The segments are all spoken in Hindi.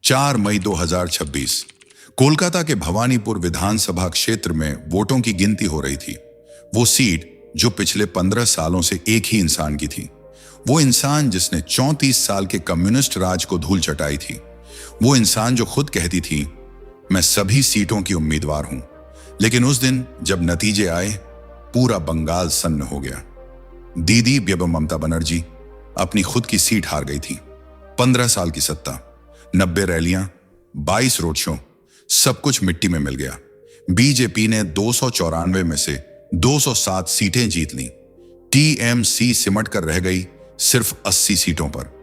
4 मई 2026 कोलकाता के भवानीपुर विधानसभा क्षेत्र में वोटों की गिनती हो रही थी। वो सीट जो पिछले 15 सालों से एक ही इंसान की थी। वो इंसान जिसने 34 साल के कम्युनिस्ट राज को धूल चटाई थी। वो इंसान जो खुद कहती थी, मैं सभी सीटों की उम्मीदवार हूं। लेकिन उस दिन जब नतीजे आए, पूरा बंगाल सन्न हो गया। दीदी ममता बनर्जी अपनी खुद की सीट हार गई थी। 15 साल की सत्ता, 90 रैलियां, 22 रोड शो, सब कुछ मिट्टी में मिल गया। बीजेपी ने 294 में से 207 सीटें जीत ली। टीएमसी सिमट कर रह गई सिर्फ 80 सीटों पर।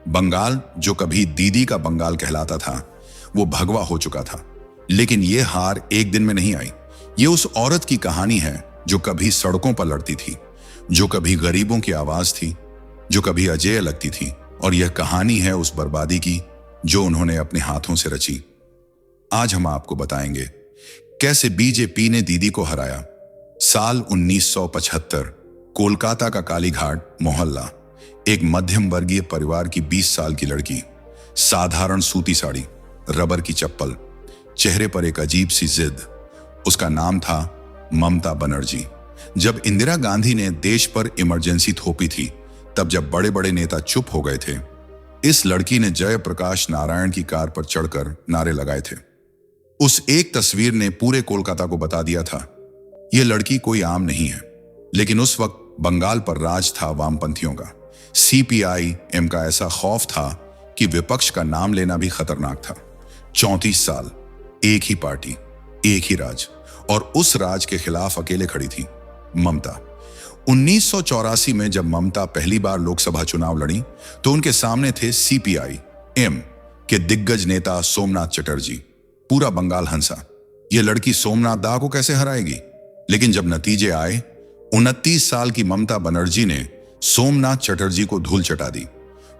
बंगाल जो कभी दीदी का बंगाल कहलाता था, वो भगवा हो चुका था। लेकिन यह हार एक दिन में नहीं आई। ये उस औरत की कहानी है जो कभी सड़कों पर लड़ती थी, जो कभी गरीबों की आवाज थी, जो कभी अजेय लगती थी। और यह कहानी है उस बर्बादी की जो उन्होंने अपने हाथों से रची। आज हम आपको बताएंगे कैसे बीजेपी ने दीदी को हराया। साल 1975, कोलकाता का कालीघाट मोहल्ला। एक मध्यम वर्गीय परिवार की 20 साल की लड़की, साधारण सूती साड़ी, रबर की चप्पल, चेहरे पर एक अजीब सी जिद। उसका नाम था ममता बनर्जी। जब इंदिरा गांधी ने देश पर इमरजेंसी थोपी थी, तब जब बड़े बड़े नेता चुप हो गए थे, इस लड़की ने जयप्रकाश नारायण की कार पर चढ़कर नारे लगाए थे। उस एक तस्वीर ने पूरे कोलकाता को बता दिया था, यह लड़की कोई आम नहीं है। लेकिन उस वक्त बंगाल पर राज था वामपंथियों का। सीपीआई-एम का ऐसा खौफ था कि विपक्ष का नाम लेना भी खतरनाक था। 34 साल, एक ही पार्टी, एक ही राज, और उस राज के खिलाफ अकेले खड़ी थी ममता। 1984 में जब ममता पहली बार लोकसभा चुनाव लड़ी, तो उनके सामने थे सीपीआई-एम के दिग्गज नेता सोमनाथ चटर्जी। पूरा बंगाल हंसा, यह लड़की सोमनाथ दा को कैसे हराएगी। लेकिन जब नतीजे आए, 29 साल की ममता बनर्जी ने सोमनाथ चटर्जी को धूल चटा दी।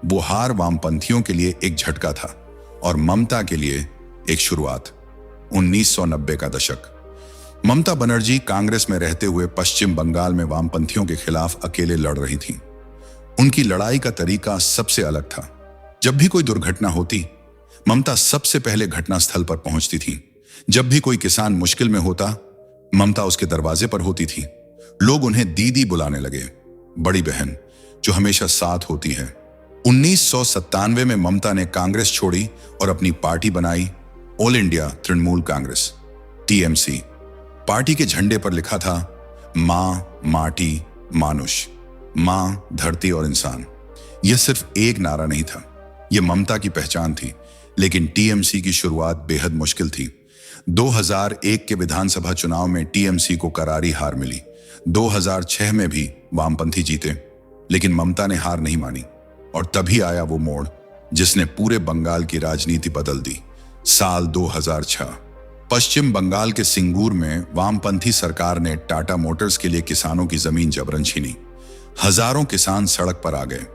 वो हार वामपंथियों के लिए एक झटका था और ममता के लिए एक शुरुआत। 1990 का दशक। ममता बनर्जी कांग्रेस में रहते हुए पश्चिम बंगाल में वामपंथियों के खिलाफ अकेले लड़ रही थीं। उनकी लड़ाई का तरीका सबसे अलग था। जब भी कोई दुर्घटना होती, ममता सबसे पहले घटनास्थल पर पहुंचती थी। जब भी कोई किसान मुश्किल में होता, ममता उसके दरवाजे पर होती थी। लोग उन्हें दीदी बुलाने लगे, बड़ी बहन जो हमेशा साथ होती है। 1997 में ममता ने कांग्रेस छोड़ी और अपनी पार्टी बनाई, all India Trinamool Congress, TMC. Party के झंडे पर लिखा था, मां, माटी, मानुष, मां, धरती और इंसान। यह सिर्फ एक नारा नहीं था, यह ममता की पहचान थी। लेकिन टीएमसी की शुरुआत बेहद मुश्किल थी। 2001 के विधानसभा चुनाव में टीएमसी को करारी हार मिली। 2006 में भी वामपंथी जीते, लेकिन ममता ने हार नहीं मानी। और तभी आया वो मोड़ जिसने पूरे बंगाल की राजनीति बदल दी। साल 2006, पश्चिम बंगाल के सिंगूर में वामपंथी सरकार ने टाटा मोटर्स के लिए किसानों की जमीन जबरन छीनी। हजारों किसान सड़क पर आ गए,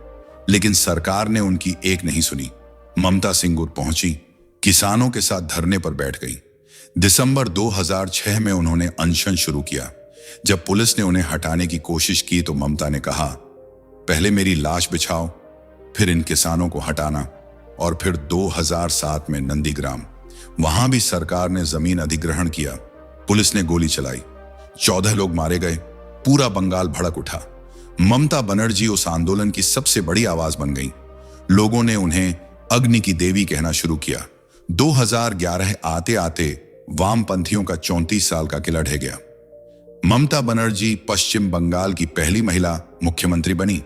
लेकिन सरकार ने उनकी एक नहीं सुनी। ममता सिंगूर पहुंची, किसानों के साथ धरने पर बैठ गई। दिसंबर 2006 में उन्होंने अनशन शुरू किया। जब पुलिस ने उन्हें हटाने की कोशिश की तो ममता ने कहा, पहले मेरी लाश बिछाओ, फिर इन किसानों को हटाना। और फिर 2007 में नंदीग्राम, वहां भी सरकार ने जमीन अधिग्रहण किया। पुलिस ने गोली चलाई, 14 लोग मारे गए। पूरा बंगाल भड़क उठा। ममता बनर्जी उस आंदोलन की सबसे बड़ी आवाज बन गई। लोगों ने उन्हें अग्नि की देवी कहना शुरू किया। 2011 आते आते वामपंथियों का 34 साल का किला ढह गया। ममता बनर्जी पश्चिम बंगाल की पहली महिला मुख्यमंत्री बनी।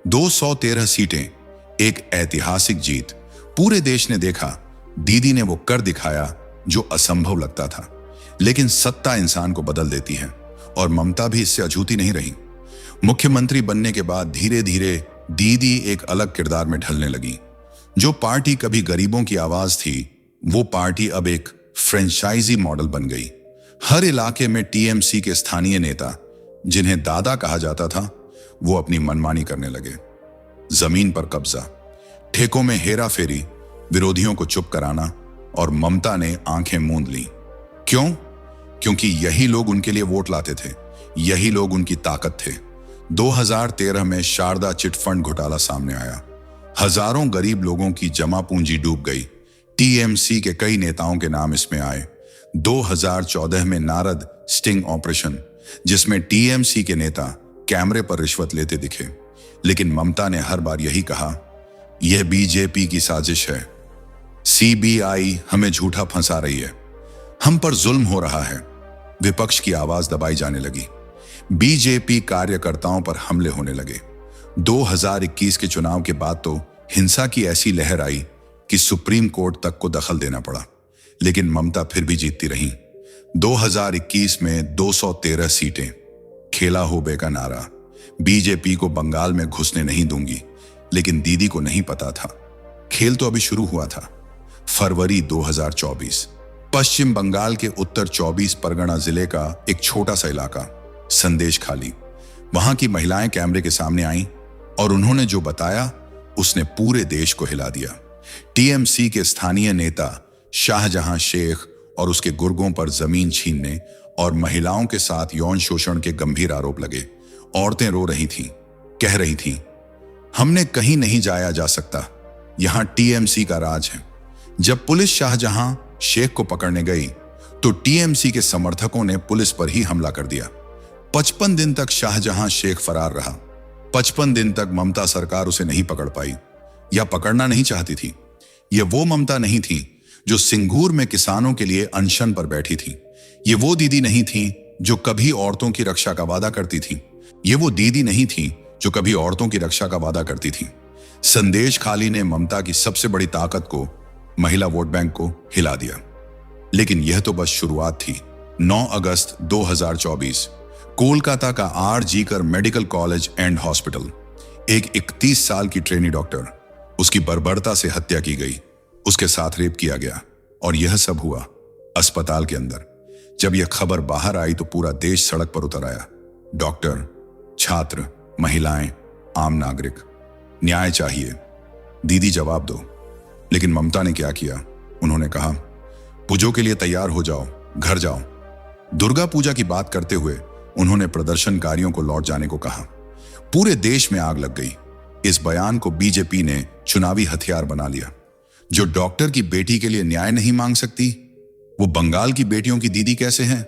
213 सीटें, एक ऐतिहासिक जीत। पूरे देश ने देखा, दीदी ने वो कर दिखाया जो असंभव लगता था। लेकिन सत्ता इंसान को बदल देती है, और ममता भी इससे अछूती नहीं रही। मुख्यमंत्री बनने के बाद धीरे धीरे दीदी एक अलग किरदार में ढलने लगी। जो पार्टी कभी गरीबों की आवाज थी, वो पार्टी अब एक फ्रेंचाइजी मॉडल बन गई। हर इलाके में टीएमसी के स्थानीय नेता, जिन्हें दादा कहा जाता था, वो अपनी मनमानी करने लगे। जमीन पर कब्जा, ठेकों में हेरा फेरी, विरोधियों को चुप कराना, और ममता ने आंखें मूंद ली। क्यों? क्योंकि यही लोग उनके लिए वोट लाते थे, यही लोग उनकी ताकत थे। 2013 में शारदा चिटफंड घोटाला सामने आया। हजारों गरीब लोगों की जमा पूंजी डूब गई। टीएमसी के कई नेताओं के नाम इसमें आए। 2014 में नारद स्टिंग ऑपरेशन, जिसमें टीएमसी के नेता कैमरे पर रिश्वत लेते दिखे, लेकिन ममता ने हर बार यही कहा, यह बीजेपी की साजिश है, सीबीआई हमें झूठा फंसा रही है, हम पर जुल्म हो रहा है। विपक्ष की आवाज दबाई जाने लगी। बीजेपी कार्यकर्ताओं पर हमले होने लगे। 2021 के चुनाव के बाद तो हिंसा की ऐसी लहर आई कि सुप्रीम कोर्ट तक को दखल देना पड़ा, लेकिन ममता फिर भी जीतती रहीं। 2021 में 213 सीटें, खेला हो बे का नारा, बीजेपी को बंगाल में घुसने नहीं दूंगी। लेकिन दीदी को नहीं पता था, खेल तो अभी शुरू हुआ था। फरवरी 2024, पश्चिम बंगाल के उत्तर 24 परगना जिले का एक छोटा सा इलाका संदेश खाली। वहां की महिलाएं कैमरे के सामने आईं और उन्होंने जो बताया उसने पूरे देश को हिला दिया। टीएमसी के स्थानीय नेता शाहजहां शेख और उसके गुर्गों पर जमीन छीनने और महिलाओं के साथ यौन शोषण के गंभीर आरोप लगे। औरतें रो रही थीं, कह रही थीं, हमने कहीं नहीं जाया जा सकता, यहां टीएमसी का राज है। जब पुलिस शाहजहां शेख को पकड़ने गई तो टीएमसी के समर्थकों ने पुलिस पर ही हमला कर दिया। 55 दिन तक शाहजहां शेख फरार रहा। 55 दिन तक ममता सरकार उसे नहीं पकड़ पाई, या पकड़ना नहीं चाहती थी। यह वो ममता नहीं थी जो सिंगूर में किसानों के लिए अनशन पर बैठी थी। ये वो दीदी नहीं थी जो कभी औरतों की रक्षा का वादा करती थी। ये वो दीदी नहीं थी जो कभी औरतों की रक्षा का वादा करती थी। संदेश खाली ने ममता की सबसे बड़ी ताकत को, महिला वोट बैंक को, हिला दिया। लेकिन यह तो बस शुरुआत थी। 9 अगस्त 2024, कोलकाता का आर.जी.कर मेडिकल कॉलेज एंड हॉस्पिटल, एक 31 साल की ट्रेनी डॉक्टर, उसकी बर्बरता से हत्या की गई, उसके साथ रेप किया गया। और यह सब हुआ अस्पताल के अंदर। जब यह खबर बाहर आई तो पूरा देश सड़क पर उतर आया। डॉक्टर, छात्र, महिलाएं, आम नागरिक, न्याय चाहिए, दीदी जवाब दो। लेकिन ममता ने क्या किया? उन्होंने कहा, पूजों के लिए तैयार हो जाओ, घर जाओ। दुर्गा पूजा की बात करते हुए उन्होंने प्रदर्शनकारियों को लौट जाने को कहा। पूरे देश में आग लग गई। इस बयान को बीजेपी ने चुनावी हथियार बना लिया। जो डॉक्टर की बेटी के लिए न्याय नहीं मांग सकती, वो बंगाल की बेटियों की दीदी कैसे हैं?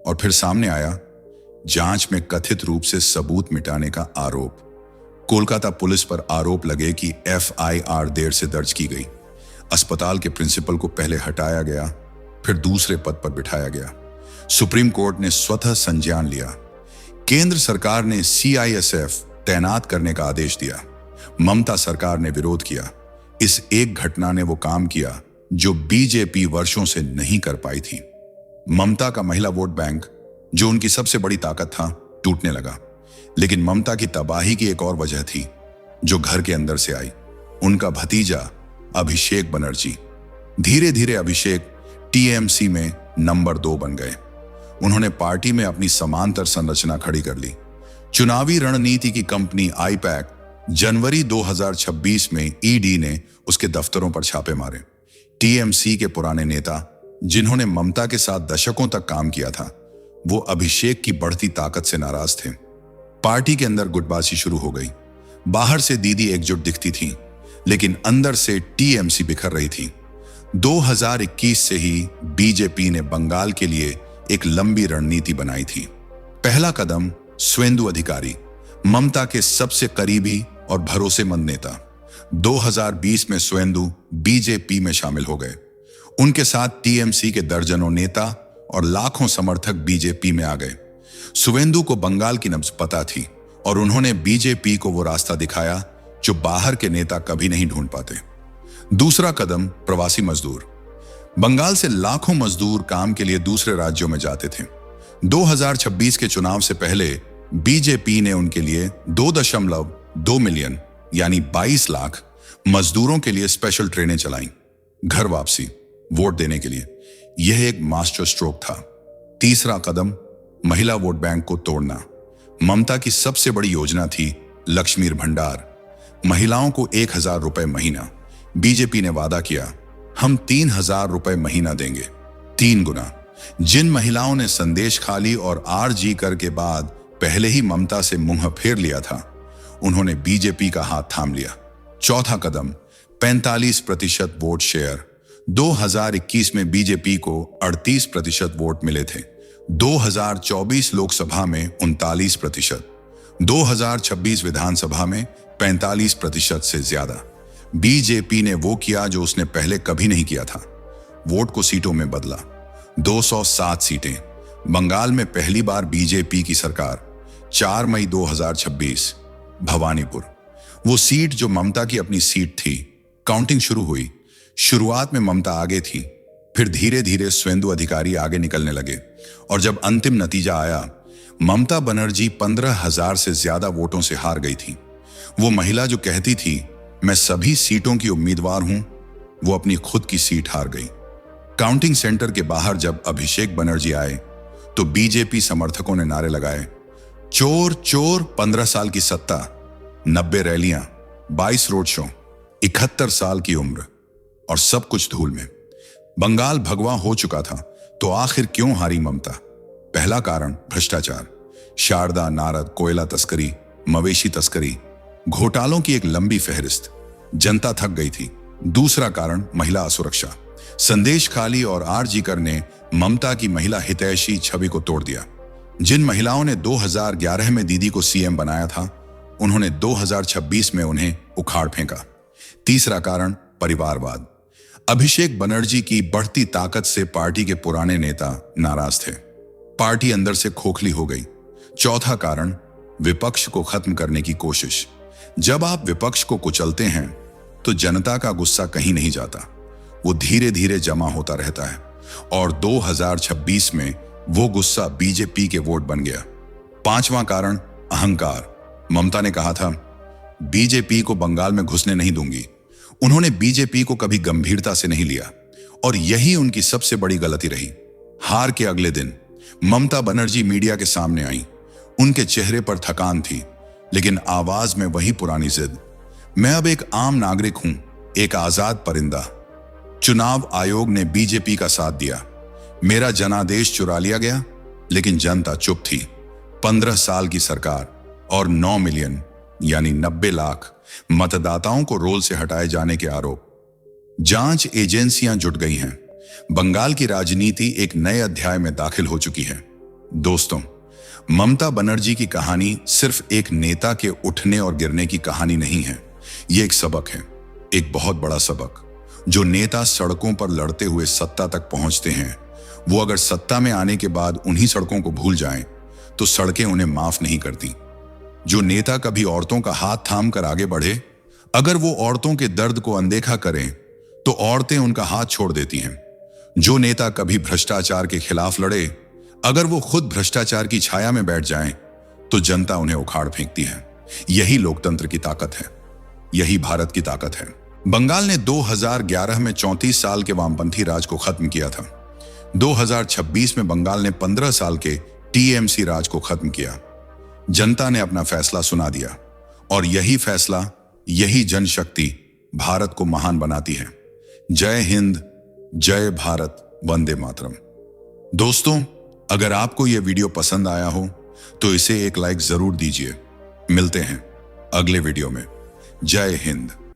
और फिर सामने आया जांच में कथित रूप से सबूत मिटाने का आरोप। कोलकाता पुलिस पर आरोप लगे कि एफआईआर देर से दर्ज की गई। अस्पताल के प्रिंसिपल को पहले हटाया गया, फिर दूसरे पद पर बिठाया गया। सुप्रीम कोर्ट ने स्वतः संज्ञान लिया। केंद्र सरकार ने सीआईएसएफ तैनात करने का आदेश दिया। ममता सरकार ने विरोध किया। इस एक घटना ने वो काम किया जो बीजेपी वर्षों से नहीं कर पाई थी। ममता का महिला वोट बैंक, जो उनकी सबसे बड़ी ताकत था, टूटने लगा। लेकिन ममता की तबाही की एक और वजह थी जो घर के अंदर से आई। उनका भतीजा अभिषेक बनर्जी। धीरे धीरे अभिषेक टीएमसी में नंबर 2 बन गए। उन्होंने पार्टी में अपनी समांतर संरचना खड़ी कर ली। चुनावी रणनीति की कंपनी आईपैक, जनवरी 2026 में ईडी ने उसके दफ्तरों पर छापे मारे। टीएमसी के पुराने नेता, जिन्होंने ममता के साथ दशकों तक काम किया था, वो अभिषेक की बढ़ती ताकत से नाराज थे। पार्टी के अंदर गुटबाजी शुरू हो गई। बाहर से दीदी एकजुट दिखती थी, लेकिन अंदर से टीएमसी बिखर रही थी। 2021 से ही बीजेपी ने बंगाल के लिए एक लंबी रणनीति बनाई थी। पहला कदम, सुवेंदु अधिकारी, ममता के सबसे करीबी और भरोसेमंद नेता। 2020 में सुवेंदु बीजेपी में शामिल हो गए। उनके साथ टीएमसी के दर्जनों नेता और लाखों समर्थक बीजेपी में आ गए। सुवेंदु को बंगाल की नब्ज पता थी और उन्होंने बीजेपी को वो रास्ता दिखाया जो बाहर के नेता कभी नहीं ढूंढ पाते। दूसरा कदम, प्रवासी मजदूर। बंगाल से लाखों मजदूर काम के लिए दूसरे राज्यों में जाते थे। 2026 के चुनाव से पहले बीजेपी ने उनके लिए 2.2 मिलियन यानी 22 लाख मजदूरों के लिए स्पेशल ट्रेनें चलाईं, घर वापसी, वोट देने के लिए। यह एक मास्टर स्ट्रोक था। तीसरा कदम, महिला वोट बैंक को तोड़ना। ममता की सबसे बड़ी योजना थी लक्ष्मीर भंडार, महिलाओं को 1000 रुपए महीना। बीजेपी ने वादा किया, हम 3000 रुपए महीना देंगे, 3 गुना। जिन महिलाओं ने संदेश खाली और आर.जी.कर के बाद पहले ही ममता से मुंह फेर लिया था, उन्होंने बीजेपी का हाथ थाम लिया। चौथा कदम, 45% वोट शेयर। 2021 में बीजेपी को 38% वोट मिले थे, 2024 लोकसभा में 39%, 2026 विधानसभा में 45% से ज्यादा। बीजेपी ने वो किया जो उसने पहले कभी नहीं किया था, वोट को सीटों में बदला। 207 सीटें। बंगाल में पहली बार बीजेपी की सरकार। 4 मई 2026, भवानीपुर, वो सीट जो ममता की अपनी सीट थी। काउंटिंग शुरू हुई। शुरुआत में ममता आगे थी, फिर धीरे धीरे सुवेंदु अधिकारी आगे निकलने लगे, और जब अंतिम नतीजा आया, ममता बनर्जी 15,000 से ज्यादा वोटों से हार गई थी। वो महिला जो कहती थी मैं सभी सीटों की उम्मीदवार हूं, वो अपनी खुद की सीट हार गई। काउंटिंग सेंटर के बाहर जब अभिषेक बनर्जी आए तो बीजेपी समर्थकों ने नारे लगाए, चोर चोर, 15 साल की सत्ता, 90 रैलियां, 22 रोड शो, 71 साल की उम्र, और सब कुछ धूल में। बंगाल भगवा हो चुका था, तो आखिर क्यों हारी ममता? पहला कारण भ्रष्टाचार, शारदा, नारद, कोयला तस्करी, मवेशी तस्करी, घोटालों की एक लंबी फहरिस्त। जनता थक गई थी। दूसरा कारण महिला असुरक्षा। संदेश खाली और आरजीकर ने ममता की महिला हितैषी छवि को तोड़ दिया। जिन महिलाओं ने 2011 में दीदी को सीएम बनाया था, उन्होंने 2026 में उन्हें उखाड़ फेंका। तीसरा कारण परिवारवाद। अभिषेक बनर्जी की बढ़ती ताकत से पार्टी के पुराने नेता नाराज थे। पार्टी अंदर से खोखली हो गई। चौथा कारण विपक्ष को खत्म करने की कोशिश। जब आप विपक्ष को कुचलते हैं तो जनता का गुस्सा कहीं नहीं जाता, वो धीरे धीरे जमा होता रहता है, और 2026 में वो गुस्सा बीजेपी के वोट बन गया। पांचवां कारण अहंकार। ममता ने कहा था बीजेपी को बंगाल में घुसने नहीं दूंगी। उन्होंने बीजेपी को कभी गंभीरता से नहीं लिया, और यही उनकी सबसे बड़ी गलती रही। हार के अगले दिन ममता बनर्जी मीडिया के सामने आई। उनके चेहरे पर थकान थी, लेकिन आवाज में वही पुरानी जिद, मैं अब एक आम नागरिक हूं, एक आजाद परिंदा। चुनाव आयोग ने बीजेपी का साथ दिया। मेरा जनादेश चुरा लिया गया, लेकिन जनता चुप थी। 15 साल की सरकार और 9 मिलियन यानी 90 लाख मतदाताओं को रोल से हटाए जाने के आरोप। जांच एजेंसियां जुट गई हैं। बंगाल की राजनीति एक नए अध्याय में दाखिल हो चुकी है। दोस्तों, ममता बनर्जी की कहानी सिर्फ एक नेता के उठने और गिरने की कहानी नहीं है। ये एक सबक है, एक बहुत बड़ा सबक। जो नेता सड़कों पर लड़ते हुए सत्ता तक पहुंचते हैं, वो अगर सत्ता में आने के बाद उन्हीं सड़कों को भूल जाएं, तो सड़कें उन्हें माफ नहीं करती। जो नेता कभी औरतों का हाथ थाम कर आगे बढ़े, अगर वो औरतों के दर्द को अनदेखा करें, तो औरतें उनका हाथ छोड़ देती हैं। जो नेता कभी भ्रष्टाचार के खिलाफ लड़े, अगर वो खुद भ्रष्टाचार की छाया में बैठ जाएं, तो जनता उन्हें उखाड़ फेंकती है। यही लोकतंत्र की ताकत है, यही भारत की ताकत है। बंगाल ने 2011 में 34 साल के वामपंथी राज को खत्म किया था। 2026 में बंगाल ने 15 साल के टीएमसी राज को खत्म किया। जनता ने अपना फैसला सुना दिया, और यही फैसला, यही जनशक्ति भारत को महान बनाती है। जय हिंद, जय भारत, वंदे मातरम। दोस्तों, अगर आपको यह वीडियो पसंद आया हो तो इसे एक लाइक जरूर दीजिए। मिलते हैं अगले वीडियो में। जय हिंद।